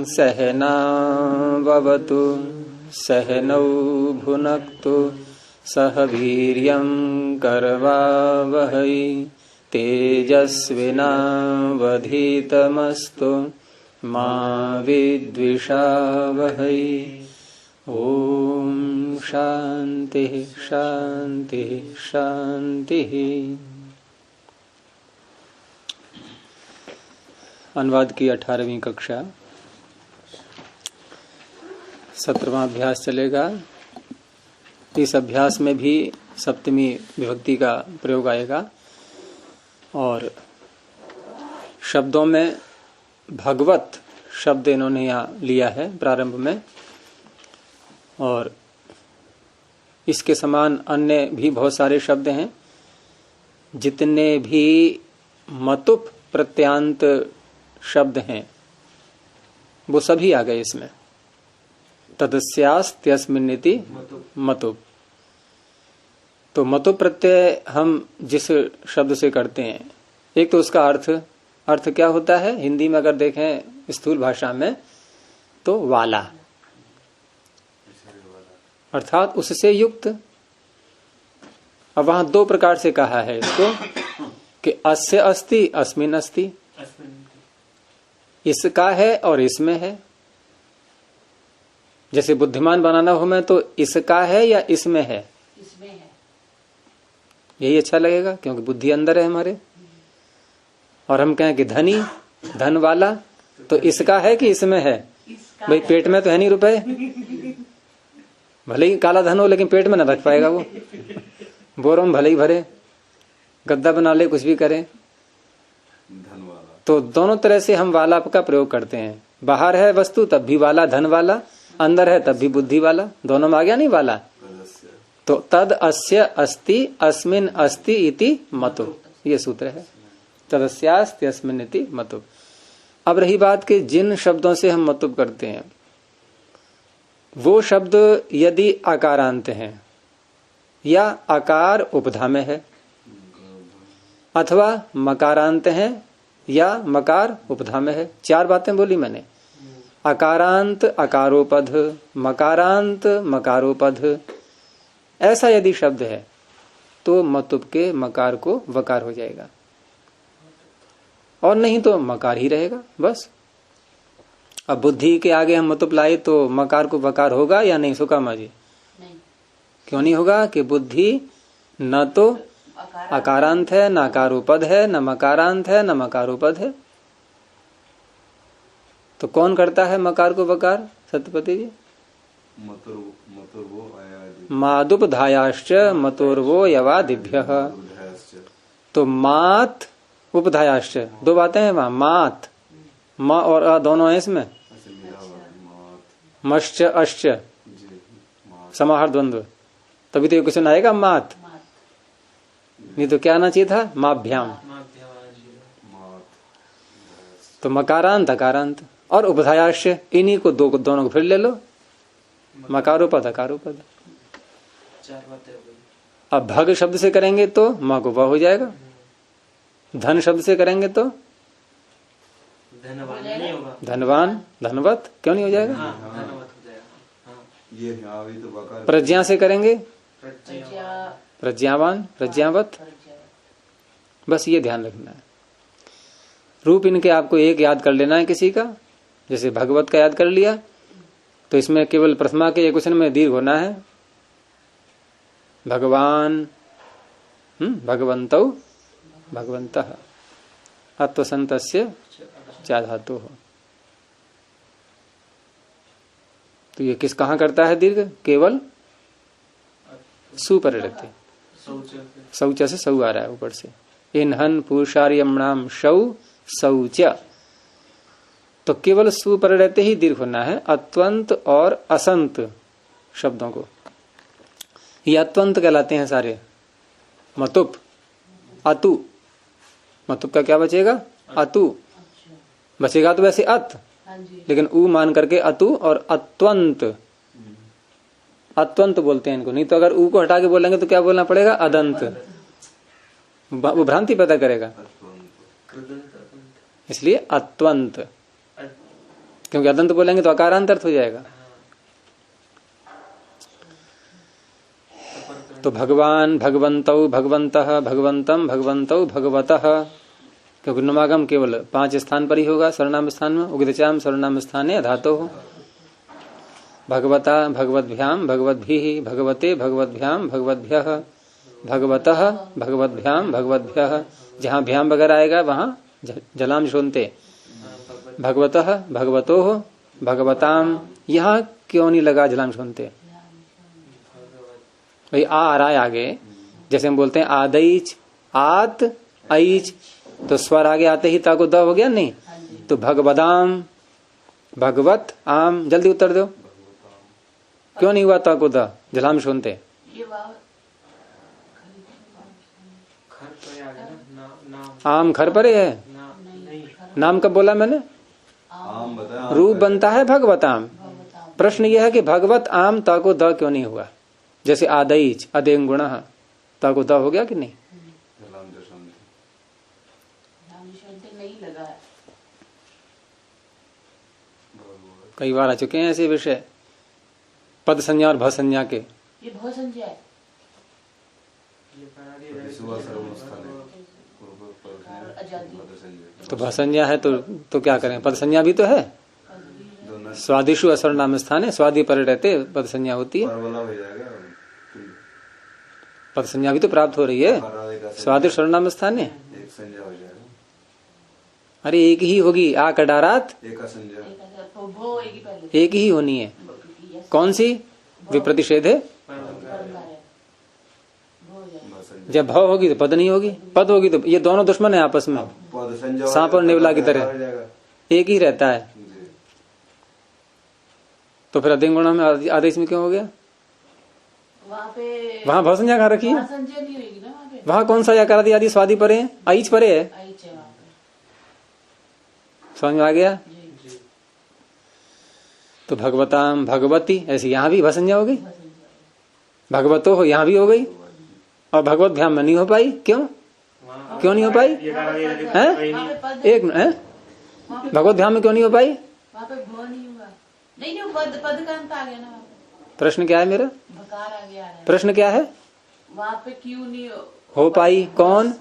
सहनाववतु सहनौ भुनक्तु सह वीर्यं करवावहै तेजस्विनावधीतमस्तु मा विद्विषावहै। ओम शांति शांति शांति। अनुवाद की 18वीं कक्षा 17वां अभ्यास चलेगा। इस अभ्यास में भी सप्तमी विभक्ति का प्रयोग आएगा और शब्दों में भगवत शब्द इन्होंने यहाँ लिया है प्रारंभ में, और इसके समान अन्य भी बहुत सारे शब्द हैं। जितने भी मतुप प्रत्यांत शब्द हैं वो सभी आ गए इसमें। तदस्यास्त्यस्मिन्निति मतुप। तो मतुप प्रत्यय हम जिस शब्द से करते हैं, एक तो उसका अर्थ क्या होता है हिंदी में अगर देखें स्थूल भाषा में तो वाला, अर्थात उससे युक्त। अब वहां दो प्रकार से कहा है इसको कि अस्य अस्ति अस्मिन् अस्ति, इसका है और इसमें है। जैसे बुद्धिमान बनाना हो मैं तो इसका है या इसमें है, इसमें है, यही अच्छा लगेगा क्योंकि बुद्धि अंदर है हमारे। और हम कहें कि धनी धन वाला तो इसका है कि इसमें है। भाई पेट में तो है नहीं रुपए, भले ही काला धन हो लेकिन पेट में ना रख पाएगा वो। बोरों में भले ही भरे, गद्दा बना ले, कुछ भी करे। तो दोनों तरह से हम वाला का प्रयोग करते हैं। बाहर है वस्तु तब भी वाला धन वाला, अंदर है तब भी बुद्धि वाला, दोनों में आ गया नहीं वाला। तो तद अस्य अस्ति अस्मिन् अस्ति इति मतु, ये सूत्र है। तदस्यास्त्यस्मिन् इति मतु। अब रही बात कि जिन शब्दों से हम मतुब करते हैं वो शब्द यदि आकारांत हैं या आकार उपधा में है, अथवा मकारांत हैं या मकार उपधा में है। चार बातें बोली मैंने। आकारांत अकारोपध, मकारांत मकारोपध, ऐसा यदि शब्द है तो मतुब के मकार को वकार हो जाएगा, और नहीं तो मकार ही रहेगा बस। अब बुद्धि के आगे हम मतुब लाए तो मकार को वकार होगा या नहीं सुकामा जी? नहीं। क्यों नहीं होगा? कि बुद्धि न तो अकारांत है, न अकारोपद है, न मकारांत है, न मकारोपद है। तो कौन करता है मकार को वकार? सत्यपति जी। मादुपधायाश्च मतोर्वो यवादिभ्यः। तो मात उपधायाश्च, दो बातें हैं वहां। मात, म और अ दोनों है इसमें। मश्च अश्च समाहार द्वंद्व, तभी तो ये क्वेश्चन आएगा मात। नहीं तो क्या आना चाहिए था? माभ्याम। तो मकारांत अकारांत और उपधायाश्च, इन्हीं को दोनों को फिर ले लो। मकारोपद अकारोपद। अब भग शब्द से करेंगे तो माँ को वह हो जाएगा। धन शब्द से करेंगे तो धनवान धनवत, क्यों नहीं हो जाएगा? प्रज्ञा से करेंगे प्रज्ञावान प्रज्ञावत। बस ये ध्यान रखना है। रूप इनके आपको एक याद कर लेना है किसी का। जैसे भगवत का याद कर लिया तो इसमें केवल प्रथमा के एक क्वेश्चन में दीर्घ होना है। भगवान, भगवन्तौ भगवन्तः, अत्वसन्तस्य चा धातु हो। तो ये किस कहाँ करता है दीर्घ? केवल सुपरिणति, शौच से सौ आ रहा है ऊपर से। इन्हन पुरुषार्यमणाम शौ शौच, तो केवल सुपरिणति ही दीर्घ होना है। अत्वंत और असंत शब्दों को ये अत्वंत कहलाते हैं सारे। मतुप अतु, मतुप का क्या बचेगा? अतु बचेगा तो वैसे अत, लेकिन उ मान करके अतु और अत्वंत। अत्वंत बोलते हैं इनको। नहीं तो अगर उ को हटा के बोलेंगे तो क्या बोलना पड़ेगा? अदंत। वो भ्रांति पैदा करेगा, इसलिए अत्वंत। क्योंकि अदंत बोलेंगे तो अकारांत अर्थ हो जाएगा। तो भगवान, भगवंतौ, भगवंतः, भगवंतम, भगवंतौ, भगवतः, क्योंकि नुमागम केवल 5 स्थान पर ही होगा सर्वनाम स्थान में। उग्रचाम सर्वनाम स्थाने धातो हो। भगवता, भगवद्भ्याम, भगवद्भिः, भगवते, भगवद्भ्याम, भगवद्भ्यः, भगवतः, भगवद्भ्याम, भगवद्भ्यः। जहाँ भ्याम वगैरह आएगा वहां जलाम शोनते। भगवतः, भगवतोः, भगवताम। यहाँ क्यों नहीं लगा जलाम शोनते? भाई आ रहा है आगे, जैसे हम बोलते हैं आदैच, आत, ऐच, तो स्वर आगे आते ही ता को द हो गया नहीं? तो भगवदाम, भगवत आम। जल्दी उत्तर दो, क्यों नहीं हुआ ता को द? जलाम सुनते आम खर परे है। नाम कब बोला मैंने? रूप बनता है भगवताम। प्रश्न यह है कि भगवत आम ता को द क्यों नहीं हुआ? जैसे आदैच, अदें गुण, ता को द हो गया कि नहीं? कई बार आ चुके हैं ऐसे विषय, पद संज्ञा और भ संज्ञा के। ये भ संज्ञा है। तो भ संज्ञा है तो क्या करें? पद संज्ञा भी तो है। स्वादिशु असर नाम स्थान है, स्वादि पर रहते पद संज्ञा होती है। पद संज्ञा भी तो प्राप्त हो रही है। स्वादिश सर्वनाम स्थान है। अरे एक ही होगी, आ कडारात एक ही होनी है। कौन सी? विप्रतिषेध है। जब भाव होगी तो पद नहीं होगी, पद होगी तो ये दोनों दुश्मन है आपस में, सांप और नेवला की तरह एक ही रहता है। तो फिर अधिगुण में आदेश में क्यों हो गया? वहाँ भाव संज्ञा कहाँ रखी है? वहाँ कौन सा यकार आदि आदि स्वादि परे है, आइच परे है। समझ में आ गया? तो भगवताम, भगवती, ऐसी यहाँ भी भसंज्ञा हो गई। भगवतो हो यहाँ भी हो गई, और भगवत भ्याम में नहीं हो पाई। क्यों नहीं हो पाई? एक है भगवत भ्याम में क्यों नहीं हो पाई? प्रश्न क्या है मेरा? प्रश्न क्या है? वहाँ पे क्यों नहीं हो पाई? कौन?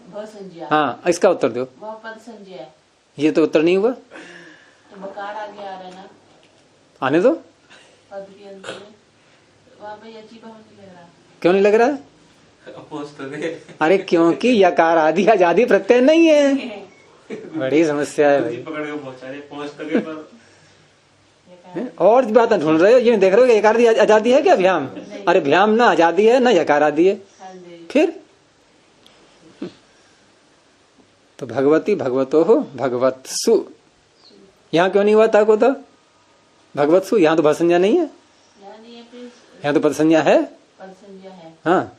हाँ, इसका उत्तर दो। पद संज्ञा है। ये तो उत्तर नहीं हुआ। तो बकार आगे आ रहा है ना, आने दो। पद के अंत में वहाँ पे यची भाव नहीं लग रहा। क्यों नहीं लग रहा है? अरे क्योंकि यकार आदि आजादी प्रत्यय नहीं है। बड़ी समस्या है भाई। और बात ढूंढ रहे हो, ये देख रहे हो यकार आदि आजादी है क्या? भ्याम, अरे भ्याम ना आजादी है ना यकार आदि है। फिर तो भगवती, भगवतो हो, भगवत्सु, यहाँ क्यों नहीं हुआ था को? तो भगवत्सु, यहाँ तो भसंज्ञा नहीं है, यहाँ तो पद संज्ञा है। हाँ,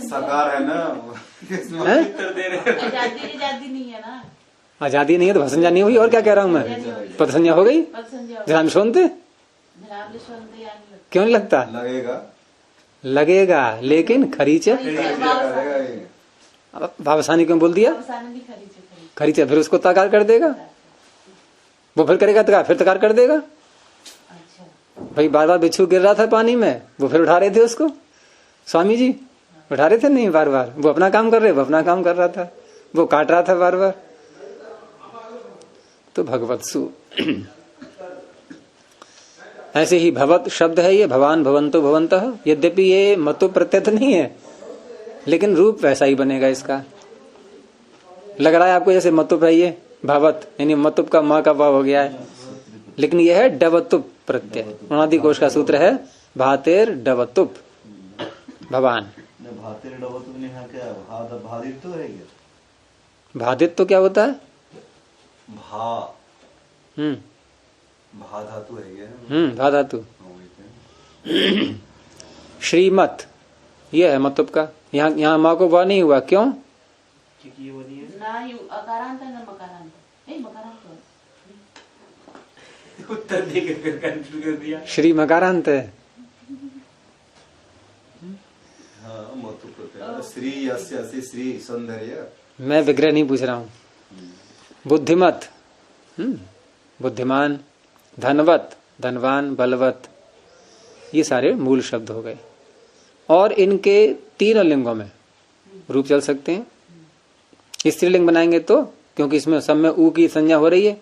सकार है ना, आजादी नहीं है ना। आजादी नहीं है तो भसंज्ञा नहीं हुई। और क्या कह रहा हूँ मैं? पद संज्ञा हो गई। जहाँ सुनते क्यों नहीं लगता? लगेगा लेकिन खरीचे भावसानी क्यों बोल दिया? खरीचे, फिर उसको तकार कर देगा। वो फिर करेगा तकार, फिर तकार कर देगा। भाई बार बार बिच्छू गिर रहा था पानी में, वो फिर उठा रहे थे उसको। स्वामी जी उठा रहे थे नहीं, बार बार वो अपना काम कर रहे, वो अपना काम कर रहा था, वो काट रहा था बार बार। तो भगवत्सु ऐसे ही भवत शब्द है, ये भवान, भवंतो, भवंतः। यद्यपि ये मतु प्रत्यय नहीं है, लेकिन रूप वैसा ही बनेगा इसका। लग रहा है आपको जैसे मतुप है ये भवत, यानी मतुप का माँ का भाव हो गया है, लेकिन यह है डवतुप प्रत्यय। उनादि कोश का सूत्र है भातेर डवतुप, भवान। भातेर डवतुप ने क्या भादित तो है क्या? भादित तो क्या होता है? भा धातु है क्या? भा धातु। श्रीमत ये है मतुप का। यहाँ माँ को वाह नहीं हुआ, क्यों? अकारांत है ना मकारांत? नहीं, मकारांत उत्तर देकर कंफ्यूज कर दिया। श्री मकारांत है। हाँ, श्री यस्य श्री सौंदर्य। मैं विग्रह नहीं पूछ रहा हूँ, बुद्धिमत बुद्धिमान, धनवत धनवान, बलवत, ये सारे मूल शब्द हो गए। और इनके तीनों लिंगों में रूप चल सकते हैं। स्त्रीलिंग बनाएंगे तो, क्योंकि इसमें सब में ऊ की संज्ञा हो रही है,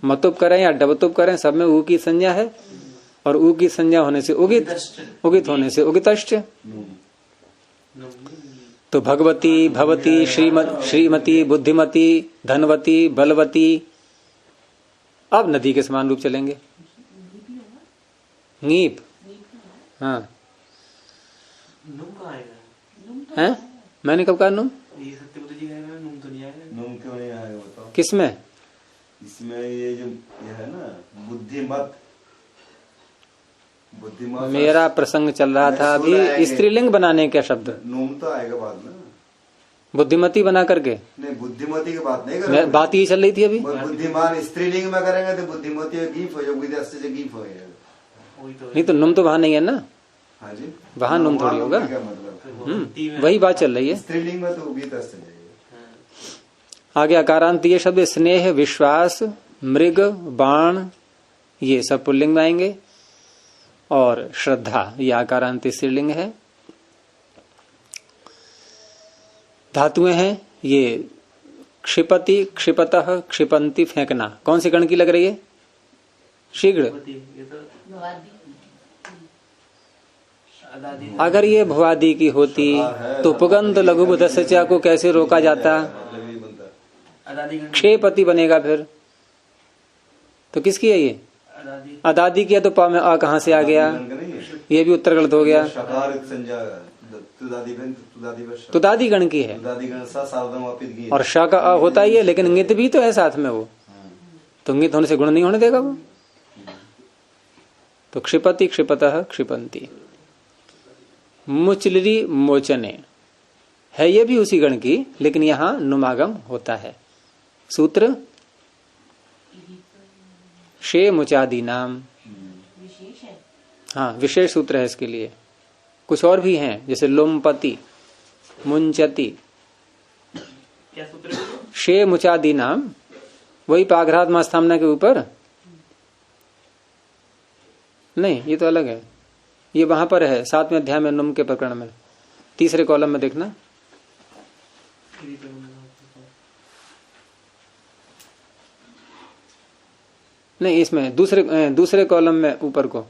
मतुप करें या डबतुप करें, सब में ऊ की संज्ञा है। और ऊ की संज्ञा होने से उगित, उगित होने से उगितश्च। तो भगवती, भवती, श्रीमती, बुद्धिमती, धनवती, बलवती। अब नदी के समान रूप चलेंगे। नीप, हाँ नुम कहाँ आएगा? हैं? मैंने कब कहा नुम? ये सत्यवती जी कहेगा, नुम तो नहीं आएगा। नुम क्यों नहीं आएगा बताओ? किसमें? इसमें ये जो ये है ना बुद्धिमत, बुद्धिमत। मेरा प्रसंग चल रहा था अभी स्त्रीलिंग बनाने का शब्द। नुम तो आएगा बाद में। बुद्धिमती बना करके नहीं, बुद्धिमती की बात नहीं कर बात यही चल रही थी अभी। बुद्धिमान स्त्रीलिंग में करेंगे तो बुद्धिमती गीफ हो जाएगा, से गीफ हो जाएगा। नहीं तो नुम तो वहां नहीं है ना। हाँ जी, वहां नुम थोड़ी होगा। मतलब वही बात चल रही है। स्त्रीलिंग में तो उगीत से जाएगा। आगे अकारांत ये शब्द स्नेह, विश्वास, मृग, बाण, ये सब पुल्लिंग में आएंगे। और श्रद्धा ये आकारांत स्त्रीलिंग है। धातुएं हैं ये क्षिपति, क्षिपतः, क्षिपंती, फेंकना। कौन सी गण की लग रही है? शीघ्र। ये तो अगर ये भुआदि की होती तो पुगंत लघु बुधस्या को कैसे रोका जाता? क्षेपति बनेगा फिर तो किसकी है ये? अदादि की है तो पा में आ कहां से आ गया? ये भी उत्तर गलत हो गया। तुदादि गण की है और श का अ होता ही है, लेकिन इंगित भी तो है साथ में। वो तो इंगित होने से गुण नहीं होने देगा वो। तो क्षिपति, क्षिपतः, क्षिपंती। मुचलरी, मोचने है ये भी उसी गण की, लेकिन यहां नुमागम होता है। सूत्र शे मुचादी नाम, विशेष है। हाँ विशेष सूत्र है इसके लिए। कुछ और भी हैं जैसे लुम्पति, मुंचति। क्या सूत्र है? शे मुचादी नाम, वही पाघरात स्थामना के ऊपर नहीं, ये तो अलग है। ये वहां पर है 7वें अध्याय में नुम के प्रकरण में, तीसरे कॉलम में देखना। नहीं, इसमें दूसरे कॉलम में ऊपर को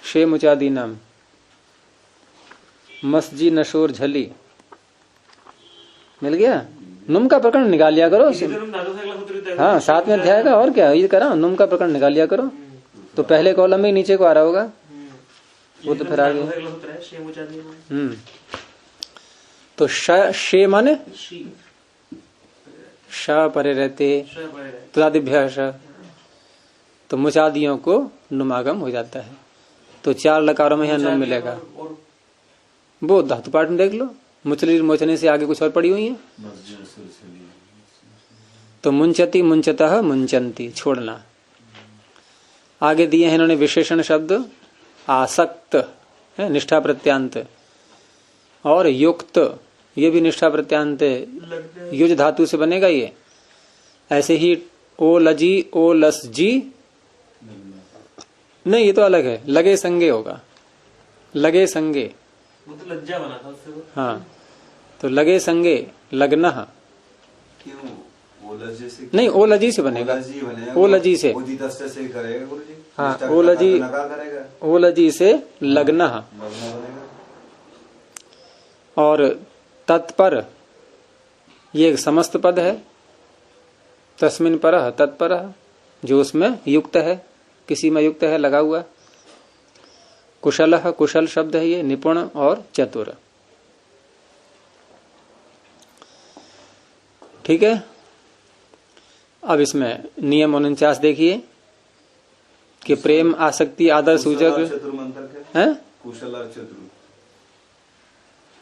शे मुचादी नाम, मस्जी नशोर झली। मिल गया? नुम का प्रकरण निकाल लिया करो। हाँ 7वें अध्याय का। और क्या ये करा, नुम का प्रकरण निकाल लिया करो। तो पहले कॉलम में नीचे को आ रहा होगा वो, तो फिर आ गया। तो शे माने श परे रहते, तुदादिभ्य श, तो मुचादियों को नुमागम हो जाता है। तो 4 लकारों में यहाँ नुम मिलेगा। वो धातु पाठ में देख लो, मुचली मोचने से आगे कुछ और पड़ी हुई है। तो मुंचती, मुंचतः, मुंचंती, छोड़ना। आगे दिए हैं इन्होंने विशेषण शब्द आसक्त है, निष्ठा प्रत्यांत, और युक्त, ये भी निष्ठा प्रत्यांत युज धातु से बनेगा ये। ऐसे ही ओ लजी, ओ लस जी, नहीं ये तो अलग है, लगे संगे होगा, लगे संगे। वो तो लज्जा बना था उससे। हाँ तो लगे संगे, लगना। क्यों? ओलजी से नहीं, ओलजी से बनेगा, ओलजी से। करेगा गुरुजी। हाँ ओलजी, ओलजी से लगना। और तत्पर, ये एक समस्त पद है। तस्मिन परः, तत्परः, जो उसमें युक्त है, किसी में युक्त है, लगा हुआ। कुशलः, कुशल शब्द है ये, निपुण और चतुर। ठीक है। अब इसमें नियम 49 देखिए कि प्रेम, आसक्ति, आदर सूचक है। कुशल और चतुर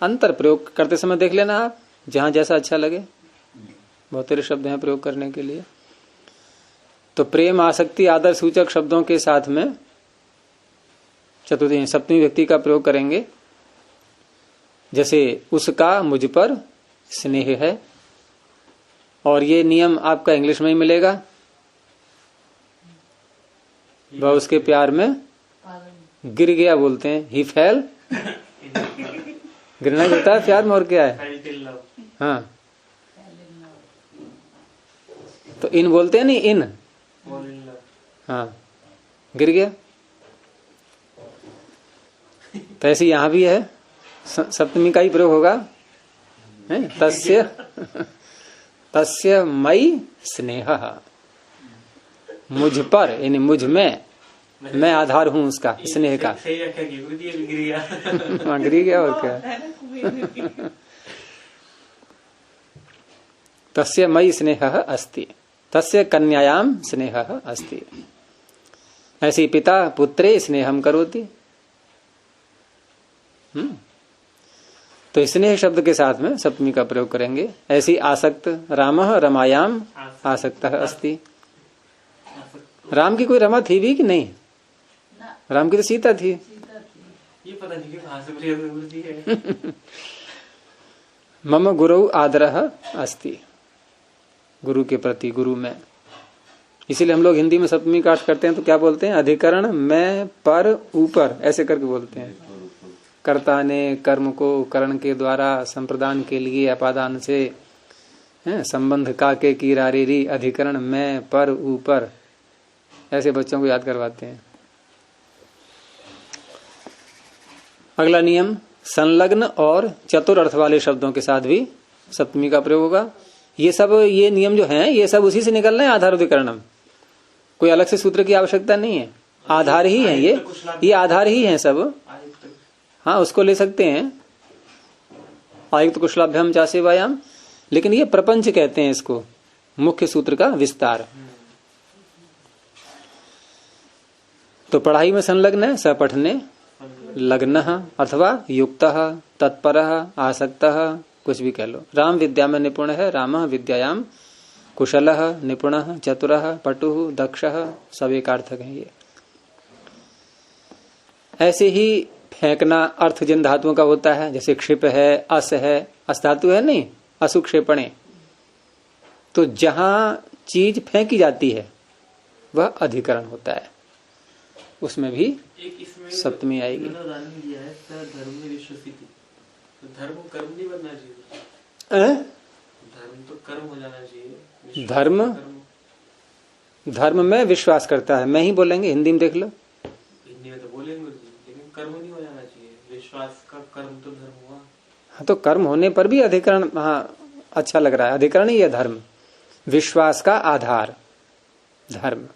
अंतर प्रयोग करते समय देख लेना आप, जहां जैसा अच्छा लगे। बहुत सारे शब्द हैं प्रयोग करने के लिए। तो प्रेम, आसक्ति, आदर सूचक शब्दों के साथ में चतुर्थी सप्तमी व्यक्ति का प्रयोग करेंगे। जैसे उसका मुझ पर स्नेह है, और ये नियम आपका इंग्लिश में ही मिलेगा। वह उसके प्यार में पागल गिर गया बोलते हैं, ही फेल। गिरना होता है प्यार में, और क्या है? Felt in love. हाँ, तो इन बोलते हैं नहीं, इन। Fall in love. हाँ, गिर गया। तो ऐसे यहाँ भी है, सप्तमी का ही प्रयोग होगा, है? तस्य तस्य मई स्नेह, मुझ पर यानी मुझ में, मैं आधार हूँ उसका स्नेह का। सही व्याख्या की गुरुजी, ये गिर गया। हाँ, गिर गया और क्या। तस्य मई स्नेह अस्ति, तस्य कन्यायाम स्नेह अस्ति। ऐसी पिता पुत्रे स्नेहम करोति। तो स्नेह शब्द के साथ में सप्तमी का प्रयोग करेंगे। ऐसी आसक्त रामः रमायाम आसक्तः अस्ति। राम की कोई रमा थी भी कि नहीं? ना राम की तो सीता थी। सीता थी। ये पता नहीं कि कहाँ से प्रयोग गुरुजी है। मम गुरु आदरः अस्ति, गुरु के प्रति, गुरु में। इसीलिए हम लोग हिंदी में सप्तमी का अर्थ करते हैं तो क्या बोलते हैं? अधिकरण में, पर, ऊपर, ऐसे करके बोलते हैं। कर्ता ने कर्म को करण के द्वारा संप्रदान के लिए अपादान से, संबंध का के की रारी, अधिकरण में, पर, ऊपर, ऐसे बच्चों को याद करवाते हैं। अगला नियम, संलग्न और चतुर अर्थ वाले शब्दों के साथ भी सप्तमी का प्रयोग होगा। ये नियम जो हैं ये सब उसी से निकल रहे हैं, आधार अधिकरणम। कोई अलग से सूत्र की आवश्यकता नहीं है, आधार ही है ये आधार ही है सब। हाँ, उसको ले सकते हैं, आयुक्त कुशलाभ्याम चासे व्यायाम, लेकिन ये प्रपंच कहते हैं इसको, मुख्य सूत्र का विस्तार। तो पढ़ाई में संलग्न है, सपठने, लग्न अथवा युक्त, तत्पर, आसक्त, कुछ भी कह लो। राम विद्या में निपुण है, राम विद्यायाम कुशल, निपुण, चतुर, पटु, दक्ष, सब एकार्थक है ये। ऐसे ही फेंकना अर्थ जिन धातुओं का होता है, जैसे क्षिप है, अस है, अस धातु है नहीं, असुक्षेपणे, तो जहां चीज फेंकी जाती है वह अधिकरण होता है, उसमें भी सप्तमी आएगी। उदाहरण दिया है, धर्म में विश्वसिति, तो धर्म कर्म नहीं बनना चाहिए। धर्म तो कर्म हो जाना चाहिए। धर्म में विश्वास करता है, मैं ही बोलेंगे, हिंदी में देख लो। हिंदी में तो बोलेंगे लेकिन कर्म नहीं हो जाना चाहिए। विश्वास का कर्म तो धर्म हुआ। हाँ, तो कर्म होने पर भी अधिकरण, हाँ अच्छा लग रहा है, अधिकरण ही है धर्म, विश्वास का आधार धर्म।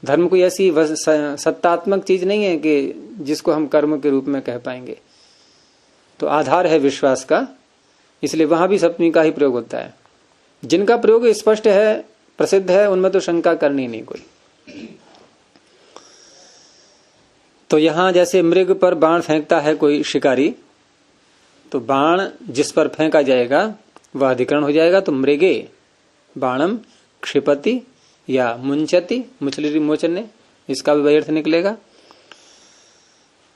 धर्म कोई ऐसी सत्तात्मक चीज नहीं है कि जिसको हम कर्म के रूप में कह पाएंगे, तो आधार है विश्वास का, इसलिए वहां भी सप्तमी का ही प्रयोग होता है। जिनका प्रयोग स्पष्ट है, प्रसिद्ध है, उनमें तो शंका करनी नहीं कोई। तो यहां जैसे मृग पर बाण फेंकता है कोई शिकारी, तो बाण जिस पर फेंका जाएगा वह अधिकरण हो जाएगा। तो मृगे बाणम क्षिपति या मुंचति, मछली मोचने, इसका भी वही अर्थ निकलेगा।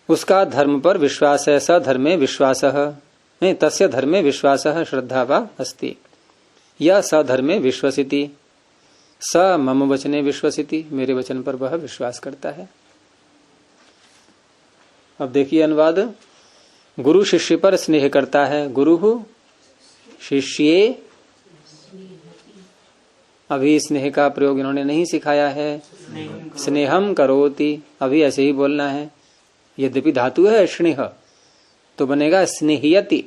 उसका धर्म पर विश्वास है, स धर्मे विश्वास, नहीं तस्य धर्मे विश्वास श्रद्धा वा अस्ति, या स धर्मे विश्वसिति, स मम वचने विश्वसिति, मेरे वचन पर वह विश्वास करता है। अब देखिए अनुवाद, गुरु शिष्य पर स्नेह करता है, गुरु शिष्ये, अभी स्नेह का प्रयोग इन्होंने नहीं सिखाया है, स्नेहम करोति, अभी ऐसे ही बोलना है। यद्यपि धातु है स्नेह, तो बनेगा स्नेहयति।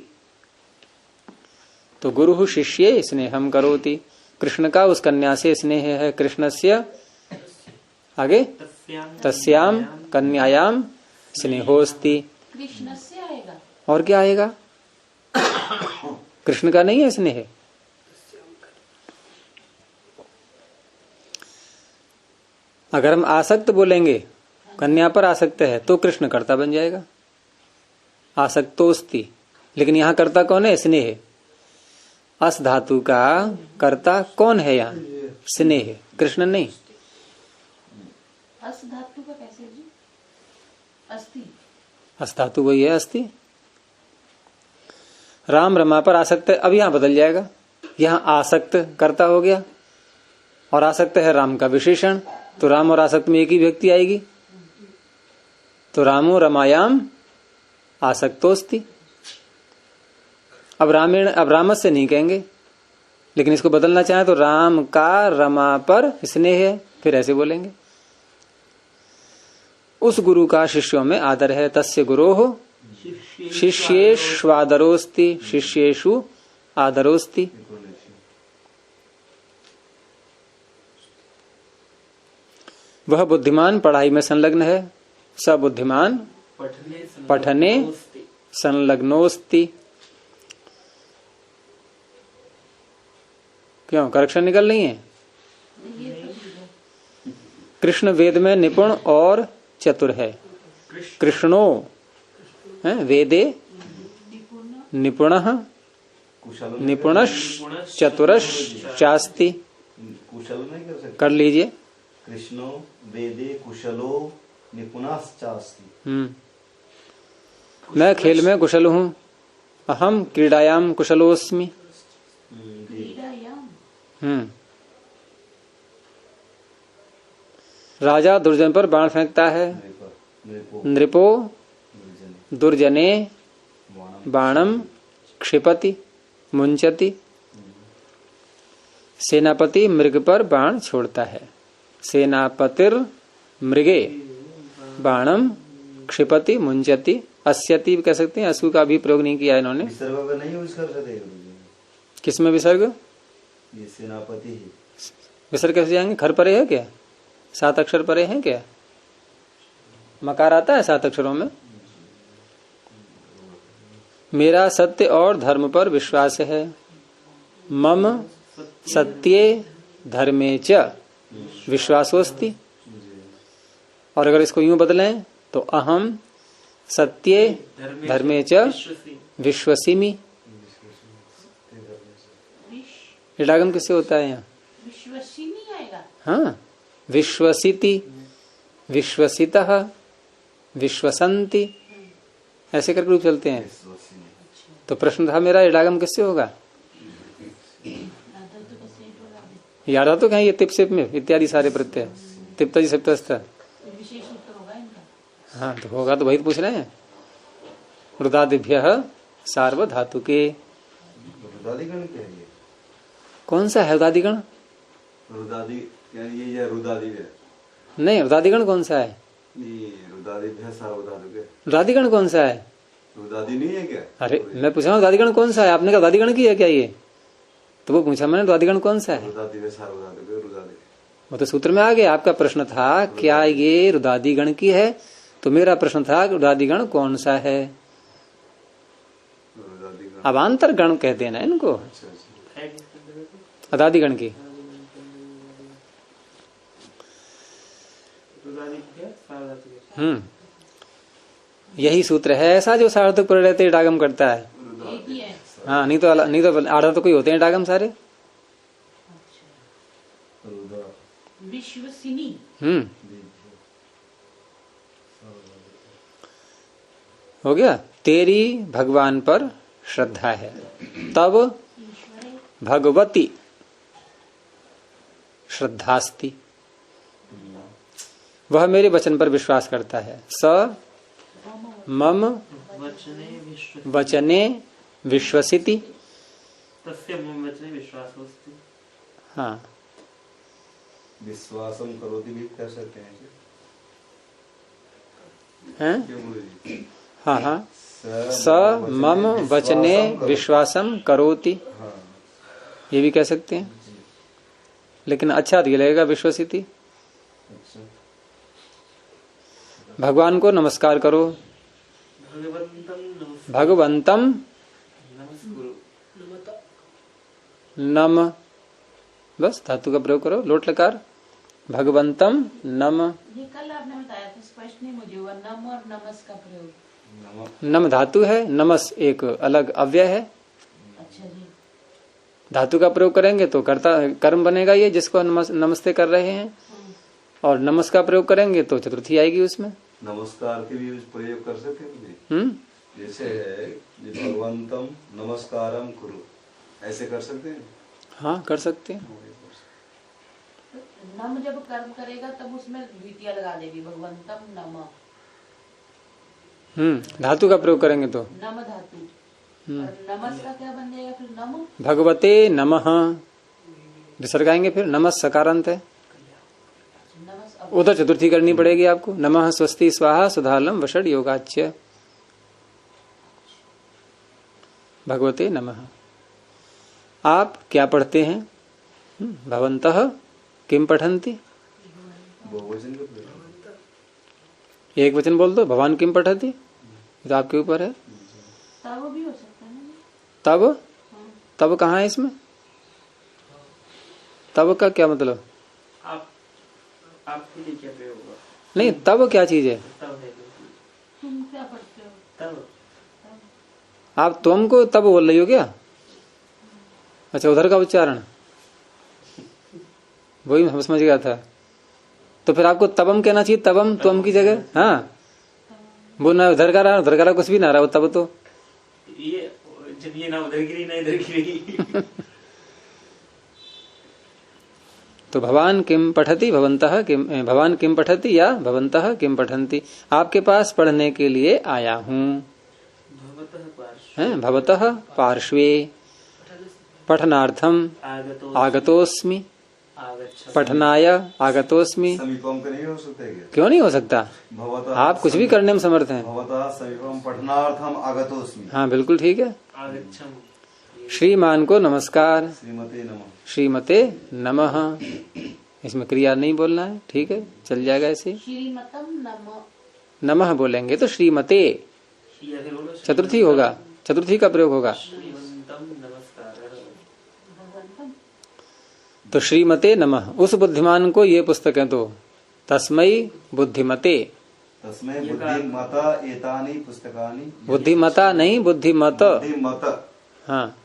तो गुरु शिष्ये स्नेहम करोति, कृष्ण का उस कन्या से स्नेह है, कृष्णस्य आगे तस्याम कन्यायाम स्नेहोस्ति। कृष्ण से आएगा, और क्या आएगा? कृष्ण का नहीं है स्नेह। अगर हम आसक्त बोलेंगे, कन्या पर आसक्त है, तो कृष्ण कर्ता बन जाएगा, आसक्तोस्ति। लेकिन यहाँ कर्ता कौन है? स्नेह। अस धातु का कर्ता कौन है यहाँ? स्नेह, कृष्ण नहीं। अस धातु का कैसे जी? अस्ति, अस धातु वही है, अस्ति। राम रमा पर आसक्त है, अब यहाँ बदल जाएगा, यहाँ आसक्त कर्ता हो गया और आसक्त है राम का विशेषण, तो राम और आसक्त में एक ही व्यक्ति आएगी, तो रामो रमायाम आसक्तोस्ति। अब रामस्य नहीं कहेंगे, लेकिन इसको बदलना चाहे तो राम का रमा पर स्नेह है, फिर ऐसे बोलेंगे। उस गुरु का शिष्यों में आदर है। तस्य गुरोः शिष्येष्वादरोस्ति, शिष्येषु आदरोस्ति। वह बुद्धिमान पढ़ाई में संलग्न है, स बुद्धिमान पठने संलग्नोस्ति। क्यों करेक्शन निकल नहीं है? कृष्ण वेद में निपुण और चतुर है। कृष्णो है वेदे निपुणः निपुणश्च चतुरश्चास्ति। कुशल नहीं कर सकते? कर लीजिए। कृष्णो वेदे कुशलो निपुणश्चास्ति। मैं खेल में कुशल हूँ। अहम क्रीडायाम कुशलोस्मि। राजा दुर्जन पर बाण फेंकता है। नृपो दुर्जने बाणम क्षिपति मुंचति। सेनापति मृग पर बाण छोड़ता है। सेनापतिर मृगे बाणम क्षिपति मुंचति। अस्यति कह सकते हैं, असु का भी प्रयोग नहीं किया इन्होंने। विसर्ग नहीं यूज कर सकते? किसमें विसर्ग? ये सेनापति ही। विसर्ग कैसे जाएंगे? खर परे है क्या? 7 अक्षर परे हैं क्या? मकार आता है 7 अक्षरों में। मेरा सत्य और धर्म पर विश्वास है। मम सत्ये धर्मे च विश्वासोस्ति। और अगर इसको यूं बदलें तो अहम सत्ये धर्मे च विश्वसिमि। इडागम किससे होता है यहाँ? विश्वसिनी आएगा। हाँ, विश्वसिति, विश्वसितः, विश्वसंति, ऐसे करके रूप चलते हैं। तो प्रश्न था मेरा, इडागम किससे होगा? याद आ तो कहीं ये तिप सिप में इत्यादि सारे प्रत्यय तिप्तजी सप्तस्थ। विशेष उत्तर होगा इनका। हाँ तो होगा, तो वही तो पूछ रहे हैं। रुदादिभ्य सार्वधातुके। रुदादिगण क्या है? कौन सा है रुदादिगण? रुदादि यानी ये रुदादि है। नहीं, रुदादिगण कौन सा है? ये रुदादिभ्य सार्वधातुके। रुदादिगण कौन सा है? रुदादि नहीं है क्या? अरे मैं पूछा रुदादिगण कौन सा है? आपने कहा रुदादिगण की है क्या ये? तो वो पूछा मैंने रुदादिगण कौन सा है? रुदादिभ्य सार्वधातुके रुदादि। वो तो सूत्र में आ गया। आपका प्रश्न था क्या ये रुदादिगण की है, तो मेरा प्रश्न था रुदादिगण कौन सा है? अवान्तर गण कहते हैं ना इनको, अदादिगण की। यही सूत्र है ऐसा जो सार्थक पर रहते इडागम करता है। एक ही है। हाँ, नहीं तो आधा तो कोई होते हैं इडागम सारे। विश्वसिनी। हो गया। तेरी भगवान पर श्रद्धा है, तब भगवती श्रद्धास्ति। वह मेरे वचन पर विश्वास करता है। स मम वचने विश्वसिति। हाँ, विश्वासम करोति भी कर सकते हैं? हैं? हाँ हाँ। स मम वचने विश्वासम करोति, ये भी कह सकते हैं, लेकिन अच्छा ये लगेगा विश्वसिति। भगवान को नमस्कार करो। भगवंतम नम, बस धातु का प्रयोग करो, लोट लकार। भगवंतम नम। ये कल आपने बताया था, स्पष्ट नहीं मुझे हुआ। नम और नमस का प्रयोग। नम धातु है, नमस एक अलग अव्यय है। अच्छा जी। धातु का प्रयोग करेंगे तो कर्ता कर्म बनेगा ये जिसको नमस्ते कर रहे हैं, और नमस का प्रयोग करेंगे तो चतुर्थी आएगी उसमें। नमस्कार के भी प्रयोग कर सकते हैं। जैसे है भगवंतम नमस्कारम कुरु, ऐसे कर सकते हैं। हाँ कर सकते हैं। नम जब कर्म करेगा तब उसमें द्वितीय लगा देगी, भगवंतम नम। धातु का प्रयोग करेंगे तो नम धातु, और नमस का क्या बन जाएगा फिर? नम भगवते नमः विसर्ग आएंगे, फिर नमस् सकारांत है, नमस उधर चतुर्थी करनी पड़ेगी आपको। नमः स्वस्ति स्वाहा सुधालम वषड योगाच्य भगवते नमः। आप क्या पढ़ते हैं? भवन्तः किम पठन्ति? बहुवचन का प्रयोग। एक वचन बोल दो, भगवान किम पठति, ये तो आपके ऊपर है। तब भी हो सकता है ना। तब तब कहाँ है इसमें? तब का क्या मतलब? आपके लिए क्या प्रयोग होगा? नहीं, तब क्या चीज है? तब है तुम क्या पढ़ते हो? तब आप तुमको तब बोल रही हो क्या? अच्छा, उधर का उच्चारण वही मैं समझ गया था। तो फिर आपको तबम कहना चाहिए, तबम तुम की जगह। हाँ, वो ना उधर का रहा, उधर का रहा, कुछ भी ना रहा वो तब तो ये जब ये ना उधर गिरी ना इधर गिरी। तो भगवान किम पठति, भवन्तः किम, भगवान किम पठति या भवन्तः किम पठन्ति। आपके पास पढ़ने के लिए आया हूँ। भवतः पार्श्वे पठनार्थम आगतोस्मि, पठनाय आगतोस्मि। समीपम का नहीं हो सकता है क्या? क्यों नहीं हो सकता? भवतः आप कुछ भी करने में समर्थ हैं। भवतः समीपम पठनार्थम आगतोस्मि। हाँ बिल्कुल ठीक है। श्रीमान को नमस्कार, श्रीमते नमः। श्रीमते नमः। इसमें क्रिया नहीं बोलना है, ठीक है, चल जाएगा ऐसे। श्रीमतम नम, नमः बोलेंगे तो श्रीमते चतुर्थी होगा, चतुर्थी का प्रयोग होगा। तो श्रीमते नमः, उस बुद्धिमान को ये पुस्तक है तो तस्मै बुद्धिमते। तस्मै बुद्धिमता एतानि पुस्तकानि। बुद्धिमता नहीं, बुद्धिमत। बुद्धिमत। हाँ,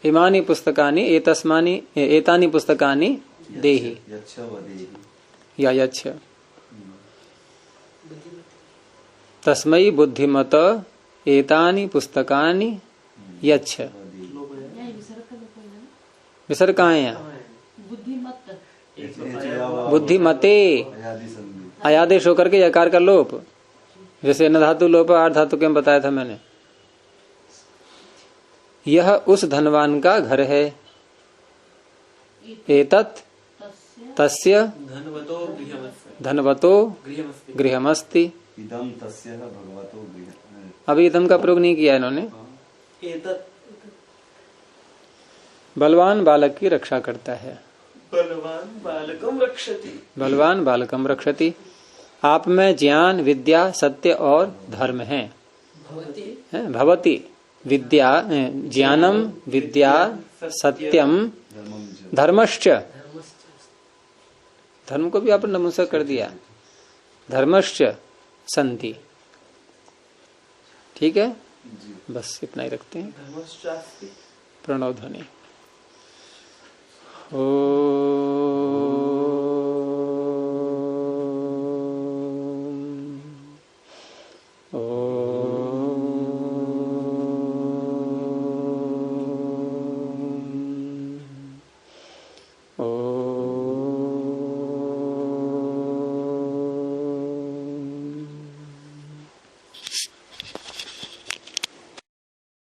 इमानि पुस्तकानि एतस्मानि एतानि पुस्तकानि देहि यच्छ वदेहि या यच्छ। तस्मै बुद्धिमत एतानि पुस्तकानि यच्छ। विसर्ग कहाँ है यहाँ? बुद्धिमत, बुद्धिमते अयादेश होकर के यकार का लोप, जैसे न धातु लोप आठ धातु के में बताया था मैंने। यह उस धनवान का घर है। एतत् तस्य धनवतो गृहमस्ति। इदं तस्य भगवतो गृहम्। अभी इदम का प्रयोग नहीं किया इन्होंने। एतत् बलवान बालक की रक्षा करता है। बलवान बालकम रक्षति। बलवान बालकम रक्षति। आप में ज्ञान विद्या सत्य और धर्म है। भवति विद्या ज्ञानम विद्या सत्यम धर्मश्च। धर्म को भी आपने नपुंसक कर दिया। धर्मश्च संति। ठीक है, बस इतना ही रखते हैं। प्रणव ध्वनि। ओ